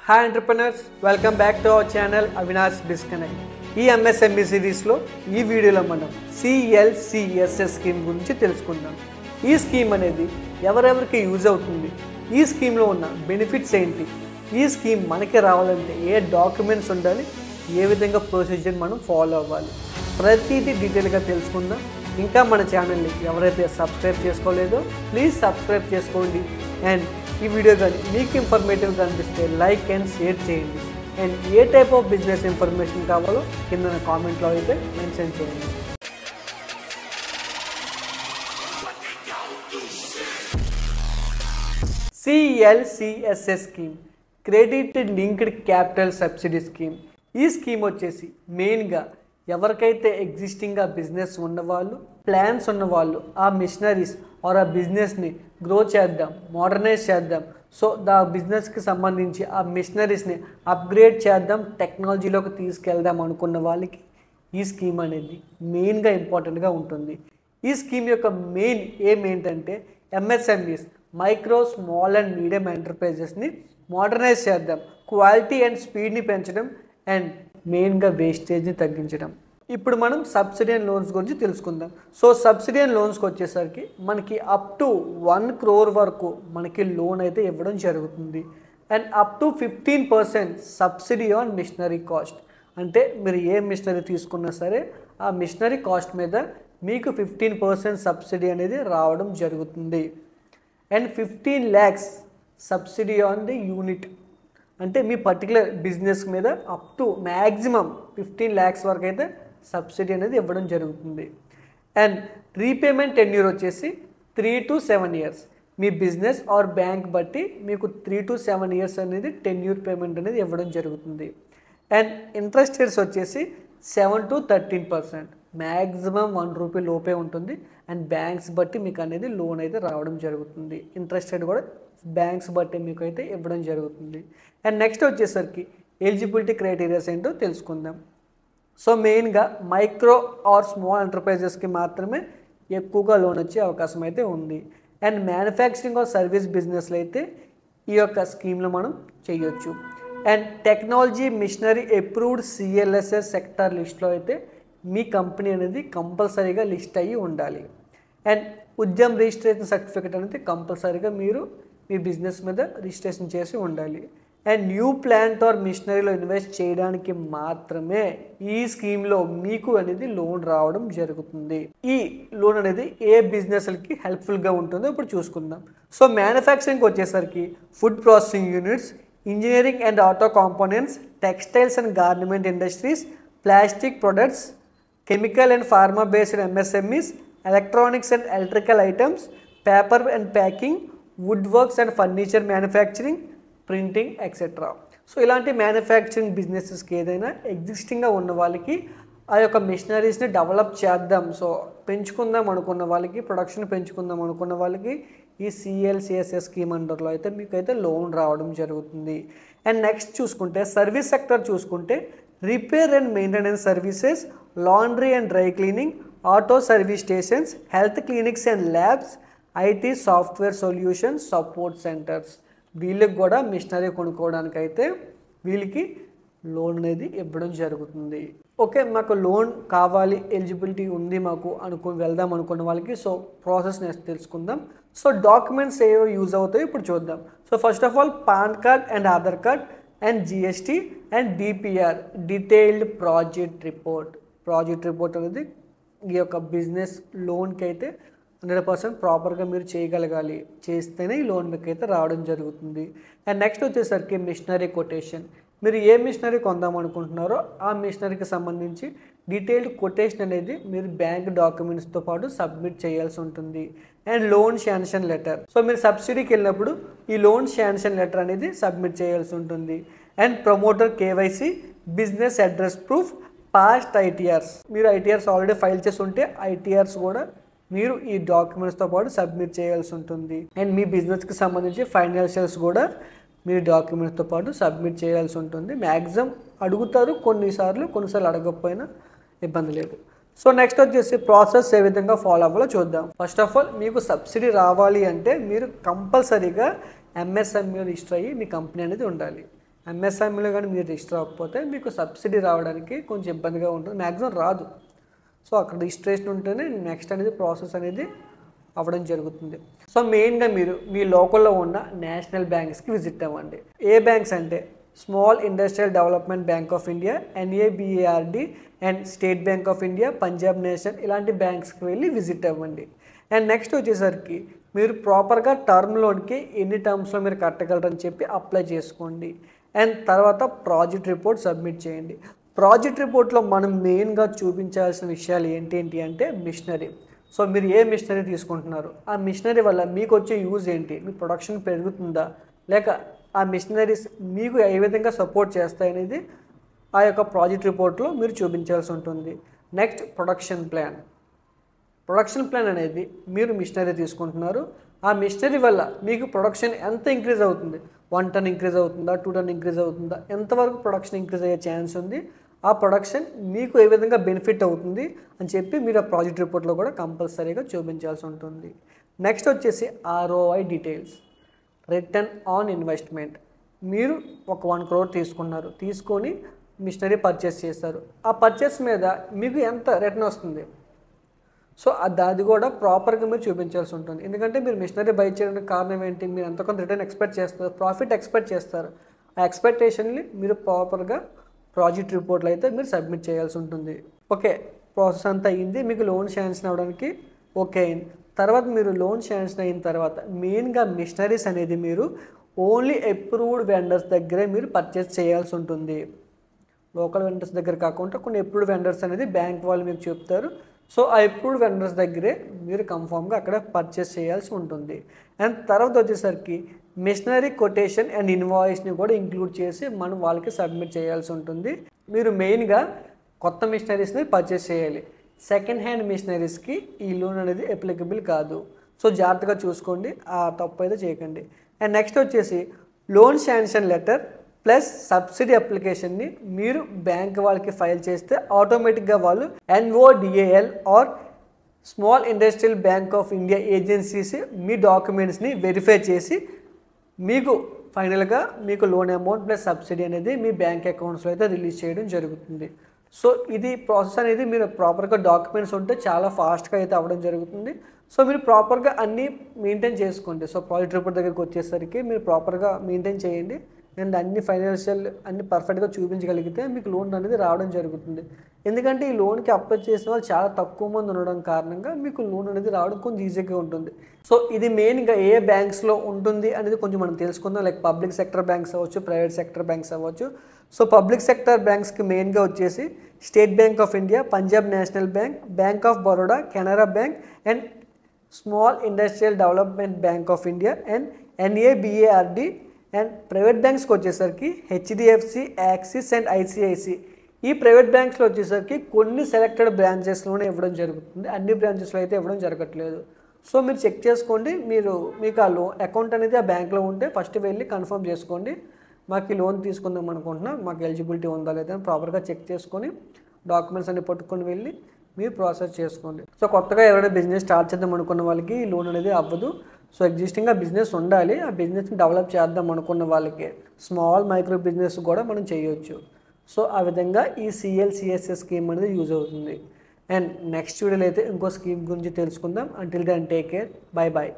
Hi entrepreneurs, welcome back to our channel Avinash Disconnect. ఈ MSME సిరీస్లో ఈ వీడియోలో మనం CLCSS స్కీమ్ గురించి తెలుసుకుందాం. ఈ స్కీమ్ అనేది ఎవరెవరికి యూజ్ అవుతుంది, ఈ స్కీమ్లో ఉన్న బెనిఫిట్స్ ఏంటి, ఈ స్కీమ్ మనకి రావాలంటే ఏ డాక్యుమెంట్స్ ఉండాలి, ఏ విధంగా ప్రొసీజర్ మనం ఫాలో అవ్వాలి, ప్రతిదీ డీటెయిల్గా తెలుసుకుందాం. ఇంకా మన ఛానల్ని ఎవరైతే సబ్స్క్రైబ్ చేసుకోలేదో ప్లీజ్ సబ్స్క్రైబ్ చేసుకోండి. అండ్ ఈ వీడియో కానీ మీకు ఇన్ఫర్మేటివ్గా అనిపిస్తే లైక్ అండ్ షేర్ చేయండి. And A type of business information కావాలో కింద కామెంట్లో అయితే మెన్షన్ చేయండి. CLCSS scheme, credit linked capital subsidy scheme. ఈ స్కీమ్ వచ్చేసి మెయిన్గా ఎవరికైతే ఎగ్జిస్టింగ్గా బిజినెస్ ఉన్నవాళ్ళు, ప్లాన్స్ ఉన్నవాళ్ళు ఆ మిషనరీస్ ఆర్ ఆ బిజినెస్ని గ్రో చేద్దాం, మోడర్నైజ్ చేద్దాం, సో దా బిజినెస్కి సంబంధించి ఆ మిషనరీస్ని అప్గ్రేడ్ చేద్దాం, టెక్నాలజీలోకి తీసుకెళ్దాం అనుకున్న వాళ్ళకి ఈ స్కీమ్ అనేది మెయిన్గా ఇంపార్టెంట్గా ఉంటుంది. ఈ స్కీమ్ యొక్క మెయిన్ ఎయిమ్ ఏంటంటే MSMEs, micro small and medium ఎంటర్ప్రైజెస్ని మోడర్నైజ్ చేద్దాం, క్వాలిటీ అండ్ స్పీడ్ని పెంచడం అండ్ మెయిన్గా వేస్టేజ్ని తగ్గించడం. ఇప్పుడు మనం సబ్సిడీ అండ్ లోన్స్ గురించి తెలుసుకుందాం. సో సబ్సిడీ అండ్ లోన్స్కి వచ్చేసరికి మనకి అప్ టు 1 crore వరకు మనకి లోన్ అయితే ఇవ్వడం జరుగుతుంది. And up to 15% subsidy on machinery cost. అంటే మీరు ఏ మిషనరీ తీసుకున్నా సరే ఆ మిషనరీ కాస్ట్ మీద మీకు 15% సబ్సిడీ అనేది రావడం జరుగుతుంది. And 15 lakhs subsidy on the unit. అంటే మీ పర్టికులర్ బిజినెస్ మీద అప్ టు మ్యాక్సిమం 15 lakhs వరకు అయితే సబ్సిడీ అనేది ఇవ్వడం జరుగుతుంది. అండ్ రీపేమెంట్ టెన్యూర్ వచ్చేసి 3 to 7 years. Me business or bank బట్టి మీకు 3 to 7 years అనేది టెన్యూర్ పేమెంట్ అనేది ఇవ్వడం జరుగుతుంది. అండ్ ఇంట్రెస్ట్ రేట్స్ వచ్చేసి 7 to 13%, మ్యాక్సిమం 1 rupee లోపే ఉంటుంది. అండ్ బ్యాంక్స్ బట్టి మీకు అనేది లోన్ అయితే రావడం జరుగుతుంది. ఇంట్రెస్ట్ రేట్ కూడా బ్యాంక్స్ బట్టి మీకు అయితే ఇవ్వడం జరుగుతుంది. అండ్ నెక్స్ట్ వచ్చేసరికి ఎలిజిబిలిటీ క్రైటీరియాస్ ఏంటో తెలుసుకుందాం. సో మెయిన్గా మైక్రో ఆర్ స్మాల్ ఎంటర్ప్రైజెస్కి మాత్రమే ఎక్కువగా లోన్ వచ్చే అవకాశం అయితే ఉంది. అండ్ మ్యానుఫ్యాక్చరింగ్ ఆర్ సర్వీస్ బిజినెస్లో అయితే ఈ యొక్క స్కీమ్లో మనం చేయొచ్చు. And technology machinery approved CLSS sector లిస్ట్లో అయితే మీ కంపెనీ అనేది కంపల్సరీగా లిస్ట్ అయ్యి ఉండాలి. అండ్ ఉద్యమ్ రిజిస్ట్రేషన్ సర్టిఫికేట్ అనేది కంపల్సరీగా మీరు మీ బిజినెస్ మీద రిజిస్ట్రేషన్ చేసి ఉండాలి. అండ్ న్యూ ప్లాంట్ ఆర్ మిషనరీలో ఇన్వెస్ట్ చేయడానికి మాత్రమే ఈ స్కీమ్లో మీకు అనేది లోన్ రావడం జరుగుతుంది. ఈ లోన్ అనేది ఏ బిజినెస్లకి హెల్ప్ఫుల్గా ఉంటుందో ఇప్పుడు చూసుకుందాం. సో మ్యానుఫ్యాక్చరింగ్కి వచ్చేసరికి food processing units, engineering and auto components, textiles and garment industries, plastic products, chemical and pharma based MSMEs, electronics and electrical items, paper and packing, wood works and furniture manufacturing, printing etcetera. So ఇలాంటి manufacturing బిజినెసెస్కి ఏదైనా ఎగ్జిస్టింగ్గా ఉన్న వాళ్ళకి ఆ యొక్క మిషనరీస్ని develop చేద్దాం, so పెంచుకుందాం అనుకున్న వాళ్ళకి, production పెంచుకుందాం అనుకున్న వాళ్ళకి ఈ CLCSS స్కీమ్ అండర్లో అయితే మీకు అయితే లోన్ రావడం జరుగుతుంది. అండ్ నెక్స్ట్ చూసుకుంటే సర్వీస్ సెక్టర్ చూసుకుంటే repair and maintenance services, laundry and dry cleaning, auto service stations, health clinics and labs, IT software solutions, support centres, వీళ్ళకి కూడా మిషనరీ కొనుక్కోవడానికి అయితే వీళ్ళకి లోన్ అనేది ఇవ్వడం జరుగుతుంది. ఓకే, మాకు లోన్ కావాలి, ఎలిజిబిలిటీ ఉంది మాకు వెళ్దాం అనుకున్న వాళ్ళకి సో ప్రాసెస్ తెలుసుకుందాం. సో డాక్యుమెంట్స్ ఏవో యూజ్ అవుతాయో ఇప్పుడు చూద్దాం. So first of all pan card and Aadhaar card and GST and DPR, detailed project report అనేది ఈ యొక్క బిజినెస్ లోన్కి అయితే 100% ప్రాపర్గా మీరు చేయగలగాలి, చేస్తేనే ఈ లోన్ మీకు అయితే రావడం జరుగుతుంది. అండ్ నెక్స్ట్ వచ్చేసరికి మిషనరీ కొటేషన్. మీరు ఏ మిషనరీ కొందాం అనుకుంటున్నారో ఆ మిషనరీకి సంబంధించి డీటెయిల్డ్ కొటేషన్ అనేది మీరు బ్యాంక్ డాక్యుమెంట్స్తో పాటు సబ్మిట్ చేయాల్సి ఉంటుంది. And loan sanction letter, so మీరు సబ్సిడీకి వెళ్ళినప్పుడు ఈ లోన్ శాంక్షన్ లెటర్ అనేది సబ్మిట్ చేయాల్సి ఉంటుంది. And promoter KYC, business address proof, past ITRs, మీరు ITRs ఆల్రెడీ ఫైల్ చేసి ఉంటే ITRs కూడా మీరు ఈ డాక్యుమెంట్స్తో పాటు సబ్మిట్ చేయాల్సి ఉంటుంది. అండ్ మీ బిజినెస్కి సంబంధించి ఫైనాన్షియల్స్ కూడా మీరు డాక్యుమెంట్స్తో పాటు సబ్మిట్ చేయాల్సి ఉంటుంది. మ్యాక్సిమం అడుగుతారు, కొన్నిసార్లు అడగకపోయినా ఇబ్బంది లేదు. సో నెక్స్ట్ వచ్చేసి ప్రాసెస్ ఏ విధంగా ఫాలో అవ్వాలో చూద్దాం. ఫస్ట్ ఆఫ్ ఆల్ మీకు సబ్సిడీ రావాలి అంటే మీరు కంపల్సరీగా MSME రిజిస్టర్ అయ్యి మీ కంపెనీ అనేది ఉండాలి. ఎంఎస్ఎంఈలో కానీ మీరు రిజిస్టర్ అవ్వకపోతే మీకు సబ్సిడీ రావడానికి కొంచెం ఇబ్బందిగా ఉంటుంది, మ్యాక్సిమం రాదు. సో అక్కడ రిజిస్ట్రేషన్ ఉంటేనే నెక్స్ట్ అనేది ప్రాసెస్ అనేది అవ్వడం జరుగుతుంది. సో మెయిన్గా మీరు మీ లోకల్లో ఉన్న నేషనల్ బ్యాంక్స్కి విజిట్ అవ్వండి. ఏ బ్యాంక్స్ అంటే small industrial development bank of India, NABARD and state bank of India, Punjab national, ఇలాంటి బ్యాంక్స్కి వెళ్ళి విజిట్ అవ్వండి. అండ్ నెక్స్ట్ వచ్చేసరికి మీరు ప్రాపర్గా టర్మ్ లోన్కి ఎన్ని టర్మ్స్లో మీరు కట్టగలరని చెప్పి అప్లై చేసుకోండి. అండ్ తర్వాత ప్రాజెక్ట్ రిపోర్ట్ సబ్మిట్ చేయండి. ప్రాజెక్ట్ రిపోర్ట్లో మనం మెయిన్గా చూపించాల్సిన విషయాలు ఏంటి అంటే మిషనరీ. సో మీరు ఏ మిషనరీ తీసుకుంటున్నారు, ఆ మిషనరీ వల్ల మీకు వచ్చే యూజ్ ఏంటి, మీ ప్రొడక్షన్ పెరుగుతుందా, లేక ఆ మిషనరీస్ మీకు ఏ విధంగా సపోర్ట్ చేస్తాయనేది ఆ యొక్క ప్రాజెక్ట్ రిపోర్ట్లో మీరు చూపించాల్సి ఉంటుంది. Next production plan. Production plan అనేది మీరు మిషనరీ తీసుకుంటున్నారు, ఆ మిషనరీ వల్ల మీకు ప్రొడక్షన్ ఎంత ఇంక్రీజ్ అవుతుంది, 1 ton ఇంక్రీజ్ అవుతుందా, 2 ton ఇంక్రీజ్ అవుతుందా, ఎంతవరకు ప్రొడక్షన్ ఇంక్రీజ్ అయ్యే ఛాన్స్ ఉంది, ఆ ప్రొడక్షన్ మీకు ఏ విధంగా బెనిఫిట్ అవుతుంది అని చెప్పి మీరు ఆ ప్రాజెక్ట్ రిపోర్ట్లో కూడా కంపల్సరీగా చూపించాల్సి ఉంటుంది. నెక్స్ట్ వచ్చేసి ROI details, return on investment. మీరు ఒక 1 crore తీసుకున్నారు, తీసుకొని మిషనరీ పర్చేస్ చేస్తారు, ఆ పర్చేస్ మీద మీకు ఎంత రిటర్న్ వస్తుంది, సో అది కూడా ప్రాపర్గా మీరు చూపించాల్సి ఉంటుంది. ఎందుకంటే మీరు మిషనరీ బై చేయడానికి కారణం ఏంటి, మీరు ఎంత కొంత రిటర్న్ ఎక్స్పెక్ట్ చేస్తారు, ప్రాఫిట్ ఎక్స్పెక్ట్ చేస్తారు. ఆ ఎక్స్పెక్టేషన్ని మీరు ప్రాపర్గా ప్రాజెక్ట్ రిపోర్ట్లో అయితే మీరు సబ్మిట్ చేయాల్సి ఉంటుంది. ఓకే, ప్రాసెస్ అంతా అయింది, మీకు లోన్ శాంక్షన్ అవ్వడానికి ఓకే అయింది. తర్వాత మీరు లోన్ శాంక్షన్ అయిన తర్వాత మెయిన్గా మిషనరీస్ అనేది మీరు ఓన్లీ అప్రూవ్డ్ వెండర్స్ దగ్గరే మీరు పర్చేస్ చేయాల్సి ఉంటుంది. లోకల్ వెండర్స్ దగ్గర కాకుండా కొన్ని అప్రూవ్డ్ వెండర్స్ అనేది బ్యాంక్ వాళ్ళు మీకు చెప్తారు. సో ఆ అప్రూవ్డ్ వెండర్స్ దగ్గరే మీరు కన్ఫామ్గా అక్కడ పర్చేస్ చేయాల్సి ఉంటుంది. అండ్ తర్వాత వచ్చేసరికి మిషనరీ కొటేషన్ అండ్ ఇన్వాయిస్ని కూడా ఇంక్లూడ్ చేసి మనం వాళ్ళకి సబ్మిట్ చేయాల్సి ఉంటుంది. మీరు మెయిన్గా కొత్త మిషనరీస్ని పర్చేస్ చేయాలి. సెకండ్ హ్యాండ్ మిషనరీస్కి ఈ లోన్ అనేది అప్లికబుల్ కాదు. సో జాగ్రత్తగా చూసుకోండి, ఆ తప్పు అయితే చేయకండి. అండ్ నెక్స్ట్ వచ్చేసి loan sanction letter plus subsidy అప్లికేషన్ని మీరు బ్యాంక్ వాళ్ళకి ఫైల్ చేస్తే ఆటోమేటిక్గా వాళ్ళు NODAL or small industrial bank of India agencies మీ డాక్యుమెంట్స్ని వెరిఫై చేసి మీకు ఫైనల్గా మీకు లోన్ అమౌంట్ ప్లస్ సబ్సిడీ అనేది మీ బ్యాంక్ అకౌంట్స్లో అయితే రిలీజ్ చేయడం జరుగుతుంది. సో ఇది ప్రాసెస్ అనేది మీరు ప్రాపర్గా డాక్యుమెంట్స్ ఉంటే చాలా ఫాస్ట్గా అయితే అవ్వడం జరుగుతుంది. సో మీరు ప్రాపర్గా అన్నీ మెయింటైన్ చేసుకోండి. సో ప్రాజెక్ట్ రిపోర్ట్ దగ్గరికి వచ్చేసరికి మీరు ప్రాపర్గా మెయింటైన్ చేయండి అండ్ అన్ని ఫైనాన్షియల్ అన్ని పర్ఫెక్ట్గా చూపించగలిగితే మీకు లోన్ అనేది రావడం జరుగుతుంది. ఎందుకంటే ఈ లోన్కి అప్లై చేసిన వాళ్ళు చాలా తక్కువ మంది ఉండడం కారణంగా మీకు లోన్ అనేది రావడం కొంచెం ఈజీగా ఉంటుంది. సో ఇది మెయిన్గా ఏ బ్యాంక్స్లో ఉంటుంది అనేది కొంచెం మనం తెలుసుకుందాం. లైక్ పబ్లిక్ సెక్టర్ బ్యాంక్స్ అవ్వచ్చు, ప్రైవేట్ సెక్టర్ బ్యాంక్స్ అవ్వచ్చు. సో పబ్లిక్ సెక్టర్ బ్యాంక్స్కి మెయిన్గా వచ్చేసి state bank of India, Punjab national bank, bank of Baroda, Canara bank and small industrial development bank of India and NABARD. And ప్రైవేట్ బ్యాంక్స్కి వచ్చేసరికి HDFC, యాక్సిస్ అండ్ ICICI. ఈ private బ్యాంక్స్లో వచ్చేసరికి కొన్ని సెలెక్టెడ్ బ్రాంచెస్లోనే ఇవ్వడం జరుగుతుంది, అన్ని బ్రాంచెస్లో అయితే ఇవ్వడం జరగట్లేదు. సో మీరు చెక్ చేసుకోండి, మీకు ఆ లోన్ అకౌంట్ అనేది ఆ బ్యాంక్లో ఉంటే ఫస్ట్ వెళ్ళి కన్ఫర్మ్ చేసుకోండి. మాకు ఈ లోన్ తీసుకుందాం అనుకుంటున్నా, మాకు ఎలిజిబిలిటీ ఉందా లేదా అని ప్రాపర్గా చెక్ చేసుకొని డాక్యుమెంట్స్ అన్ని పట్టుకొని వెళ్ళి మీరు ప్రాసెస్ చేసుకోండి. సో కొత్తగా ఎవరైనా బిజినెస్ స్టార్ట్ చేద్దాం అనుకున్న వాళ్ళకి ఈ లోన్ అనేది అవ్వదు. సో ఎగ్జిస్టింగ్గా బిజినెస్ ఉండాలి, ఆ బిజినెస్ని డెవలప్ చేద్దాం అనుకున్న వాళ్ళకి స్మాల్ మైక్రో బిజినెస్ కూడా మనం చేయొచ్చు. సో ఆ విధంగా ఈ CLCSS స్కీమ్ అనేది యూజ్ అవుతుంది. అండ్ నెక్స్ట్ వీడియోలో అయితే ఇంకో స్కీమ్ గురించి తెలుసుకుందాం. Until then take care, bye bye.